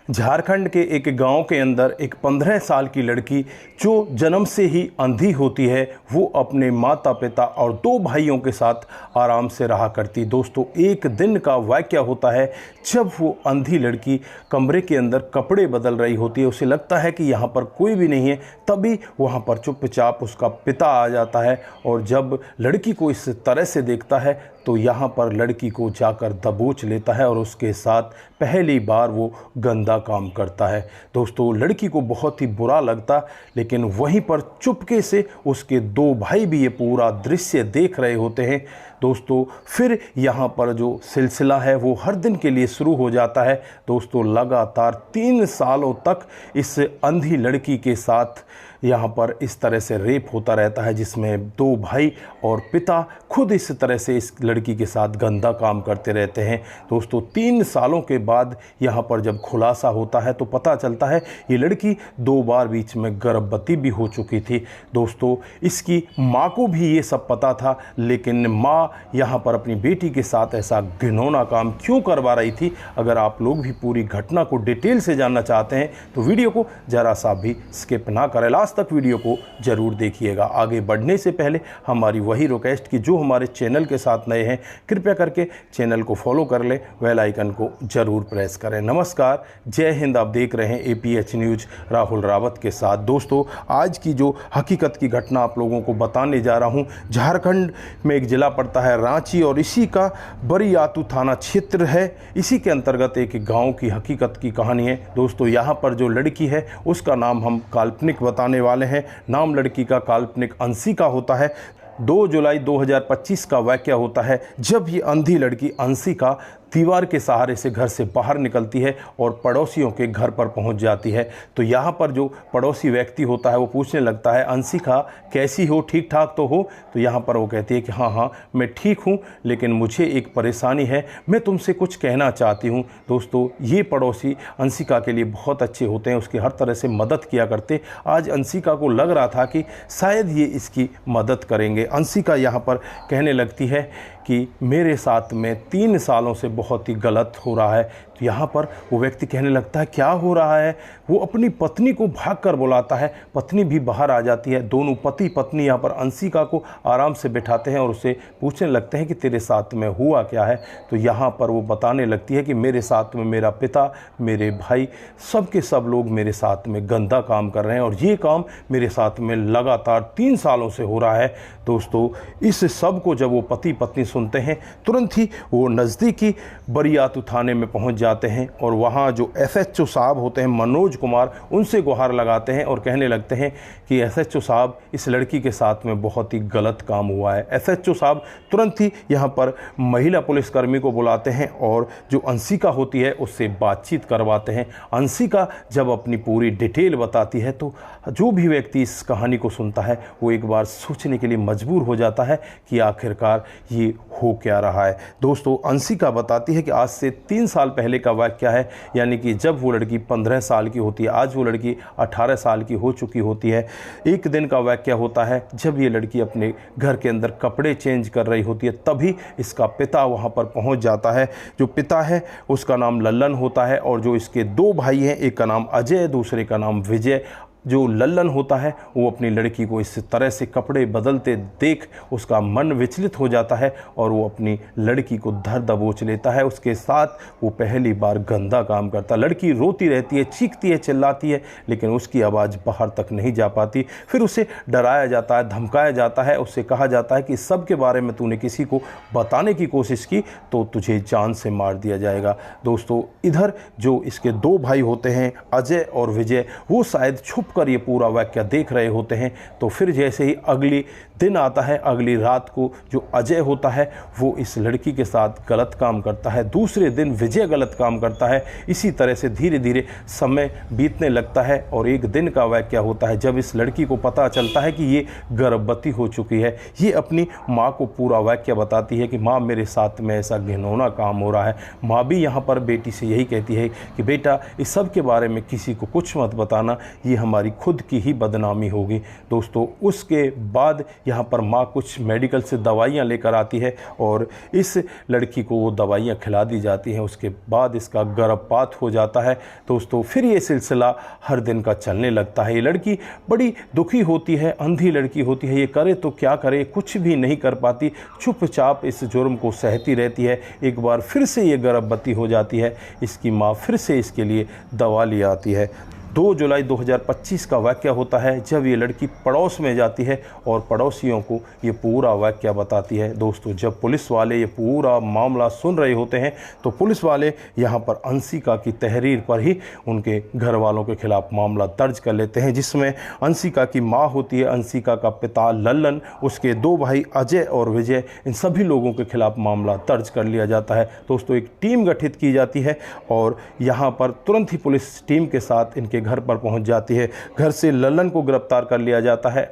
झारखंड के एक गांव के अंदर एक 15 साल की लड़की जो जन्म से ही अंधी होती है, वो अपने माता पिता और दो भाइयों के साथ आराम से रहा करती। दोस्तों, एक दिन का वाकया होता है जब वो अंधी लड़की कमरे के अंदर कपड़े बदल रही होती है। उसे लगता है कि यहाँ पर कोई भी नहीं है, तभी वहाँ पर चुपचाप उसका पिता आ जाता है और जब लड़की को इस तरह से देखता है तो यहाँ पर लड़की को जाकर दबोच लेता है और उसके साथ पहली बार वो गंदा काम करता है। दोस्तों, लड़की को बहुत ही बुरा लगता, लेकिन वहीं पर चुपके से उसके दो भाई भी ये पूरा दृश्य देख रहे होते हैं। दोस्तों, फिर यहाँ पर जो सिलसिला है वो हर दिन के लिए शुरू हो जाता है। दोस्तों, लगातार 3 सालों तक इस अंधी लड़की के साथ यहाँ पर इस तरह से रेप होता रहता है, जिसमें दो भाई और पिता खुद इस तरह से इस लड़की के साथ गंदा काम करते रहते हैं। दोस्तों, 3 सालों के बाद यहाँ पर जब खुलासा होता है तो पता चलता है ये लड़की 2 बार बीच में गर्भवती भी हो चुकी थी। दोस्तों, इसकी माँ को भी ये सब पता था, लेकिन माँ यहाँ पर अपनी बेटी के साथ ऐसा घिनौना काम क्यों करवा रही थी? अगर आप लोग भी पूरी घटना को डिटेल से जानना चाहते हैं तो वीडियो को ज़रा सा भी स्किप ना करें, लास्ट तक वीडियो को जरूर देखिएगा। आगे बढ़ने से पहले हमारी वही रिक्वेस्ट कि जो हमारे चैनल के साथ नए हैं, कृपया करके चैनल को फॉलो कर लें, बेल आइकन को जरूर प्रेस करें। नमस्कार, जय हिंद। आप देख रहे हैं APH न्यूज़ राहुल रावत के साथ। दोस्तों, आज की जो हकीकत की घटना आप लोगों को बताने जा रहा हूं, झारखंड में एक ज़िला पड़ता है रांची और इसी का बरियातू थाना क्षेत्र है। इसी के अंतर्गत एक गाँव की हकीकत की कहानी है। दोस्तों, यहाँ पर जो लड़की है उसका नाम हम काल्पनिक बताने वाले हैं। नाम लड़की का काल्पनिक अंशिका होता है। 2 जुलाई 2025 का वाकया होता है जब ये अंधी लड़की अंशिका दीवार के सहारे से घर से बाहर निकलती है और पड़ोसियों के घर पर पहुंच जाती है। तो यहाँ पर जो पड़ोसी व्यक्ति होता है वो पूछने लगता है, अंशिका कैसी हो, ठीक ठाक तो हो? तो यहाँ पर वो कहती है कि हाँ मैं ठीक हूँ, लेकिन मुझे एक परेशानी है, मैं तुमसे कुछ कहना चाहती हूँ। दोस्तों, ये पड़ोसी अंशिका के लिए बहुत अच्छे होते हैं, उसकी हर तरह से मदद किया करते। आज अंशिका को लग रहा था कि शायद ये इसकी मदद करेंगे। अंशिका यहाँ पर कहने लगती है कि मेरे साथ में 3 सालों से बहुत ही गलत हो रहा है। तो यहाँ पर वो व्यक्ति कहने लगता है क्या हो रहा है? वो अपनी पत्नी को भागकर बुलाता है। पत्नी भी बाहर आ जाती है। दोनों पति पत्नी यहाँ पर अंशिका को आराम से बिठाते हैं और उसे पूछने लगते हैं कि तेरे साथ में हुआ क्या है? तो यहाँ पर वो बताने लगती है कि मेरे साथ में मेरा पिता, मेरे भाई, सब के सब लोग मेरे साथ में गंदा काम कर रहे हैं और ये काम मेरे साथ में लगातार 3 सालों से हो रहा है। दोस्तों, इस सब को जब वो पति पत्नी सुनते हैं, तुरंत ही वो नज़दीकी बरियातू थाने में पहुंच जाते हैं और वहां जो SHO साहब होते हैं, मनोज कुमार, उनसे गुहार लगाते हैं और कहने लगते हैं कि SHO साहब, इस लड़की के साथ में बहुत ही गलत काम हुआ है। SHO साहब तुरंत ही यहां पर महिला पुलिसकर्मी को बुलाते हैं और जो अंशिका होती है उससे बातचीत करवाते हैं। अंशिका जब अपनी पूरी डिटेल बताती है तो जो भी व्यक्ति इस कहानी को सुनता है वो एक बार सोचने के लिए मजबूर हो जाता है कि आखिरकार ये हो क्या रहा है। दोस्तों, अंशिका बताती है कि आज से 3 साल पहले का वाकया है, यानी कि जब वो लड़की 15 साल की होती है, आज वो लड़की 18 साल की हो चुकी होती है। एक दिन का वाकया होता है जब ये लड़की अपने घर के अंदर कपड़े चेंज कर रही होती है, तभी इसका पिता वहाँ पर पहुँच जाता है। जो पिता है उसका नाम लल्लन होता है और जो इसके 2 भाई हैं, एक का नाम अजय, दूसरे का नाम विजय। जो लल्लन होता है वो अपनी लड़की को इस तरह से कपड़े बदलते देख उसका मन विचलित हो जाता है और वो अपनी लड़की को धर दबोच लेता है। उसके साथ वो पहली बार गंदा काम करता है। लड़की रोती रहती है, चीखती है, चिल्लाती है, लेकिन उसकी आवाज़ बाहर तक नहीं जा पाती। फिर उसे डराया जाता है, धमकाया जाता है, उससे कहा जाता है कि सब के बारे में तूने किसी को बताने की कोशिश की तो तुझे जान से मार दिया जाएगा। दोस्तों, इधर जो इसके 2 भाई होते हैं, अजय और विजय, वो शायद छुप कर ये पूरा वाकया देख रहे होते हैं। तो फिर जैसे ही अगली दिन आता है, अगली रात को जो अजय होता है वो इस लड़की के साथ गलत काम करता है। दूसरे दिन विजय गलत काम करता है। इसी तरह से धीरे धीरे समय बीतने लगता है और एक दिन का वाकया होता है जब इस लड़की को पता चलता है कि ये गर्भवती हो चुकी है। ये अपनी माँ को पूरा वाकया बताती है कि माँ, मेरे साथ में ऐसा घिनौना काम हो रहा है। माँ भी यहाँ पर बेटी से यही कहती है कि बेटा, इस सब के बारे में किसी को कुछ मत बताना, ये हमारी तुम्हारी खुद की ही बदनामी होगी। दोस्तों उसके बाद यहाँ पर माँ कुछ मेडिकल से दवाइयाँ लेकर आती है और इस लड़की को वो दवाइयाँ खिला दी जाती हैं। उसके बाद इसका गर्भपात हो जाता है। दोस्तों फिर ये सिलसिला हर दिन का चलने लगता है। ये लड़की बड़ी दुखी होती है, अंधी लड़की होती है, ये करे तो क्या करे, कुछ भी नहीं कर पाती, चुपचाप इस जुर्म को सहती रहती है। एक बार फिर से ये गर्भवती हो जाती है। इसकी माँ फिर से इसके लिए दवा ले आती है। 2 जुलाई 2025 का वाक़या होता है जब ये लड़की पड़ोस में जाती है और पड़ोसियों को ये पूरा वाक़या बताती है। दोस्तों जब पुलिस वाले ये पूरा मामला सुन रहे होते हैं तो पुलिस वाले यहाँ पर अंशिका की तहरीर पर ही उनके घर वालों के खिलाफ मामला दर्ज कर लेते हैं, जिसमें अंशिका की माँ होती है, अंशिका का पिता लल्लन, उसके 2 भाई अजय और विजय, इन सभी लोगों के खिलाफ मामला दर्ज कर लिया जाता है। दोस्तों एक टीम गठित की जाती है और यहाँ पर तुरंत ही पुलिस टीम के साथ इनके घर पर पहुंच जाती है। घर से लल्लन को गिरफ्तार कर लिया जाता है,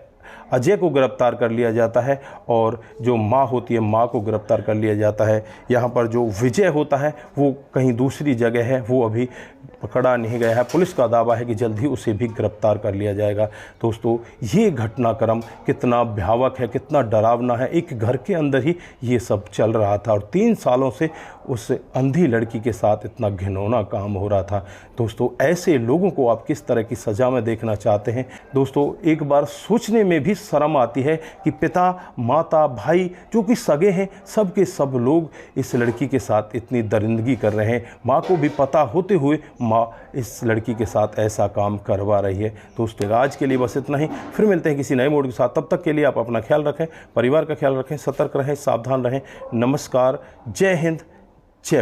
अजय को गिरफ्तार कर लिया जाता है और जो माँ होती है माँ को गिरफ्तार कर लिया जाता है। यहाँ पर जो विजय होता है वो कहीं दूसरी जगह है, वो अभी पकड़ा नहीं गया है। पुलिस का दावा है कि जल्द ही उसे भी गिरफ्तार कर लिया जाएगा। दोस्तों ये घटनाक्रम कितना भयावह है, कितना डरावना है। एक घर के अंदर ही ये सब चल रहा था और 3 सालों से उस अंधी लड़की के साथ इतना घिनौना काम हो रहा था। दोस्तों ऐसे लोगों को आप किस तरह की सज़ा में देखना चाहते हैं? दोस्तों एक बार सोचने में भी शर्म आती है कि पिता, माता, भाई जो कि सगे हैं, सब के सब लोग इस लड़की के साथ इतनी दरिंदगी कर रहे हैं। माँ को भी पता होते हुए माँ इस लड़की के साथ ऐसा काम करवा रही है। दोस्तों आज के लिए बस इतना ही, फिर मिलते हैं किसी नए मोड के साथ। तब तक के लिए आप अपना ख्याल रखें, परिवार का ख्याल रखें, सतर्क रहें, सावधान रहें। नमस्कार, जय हिंद, जय भारत।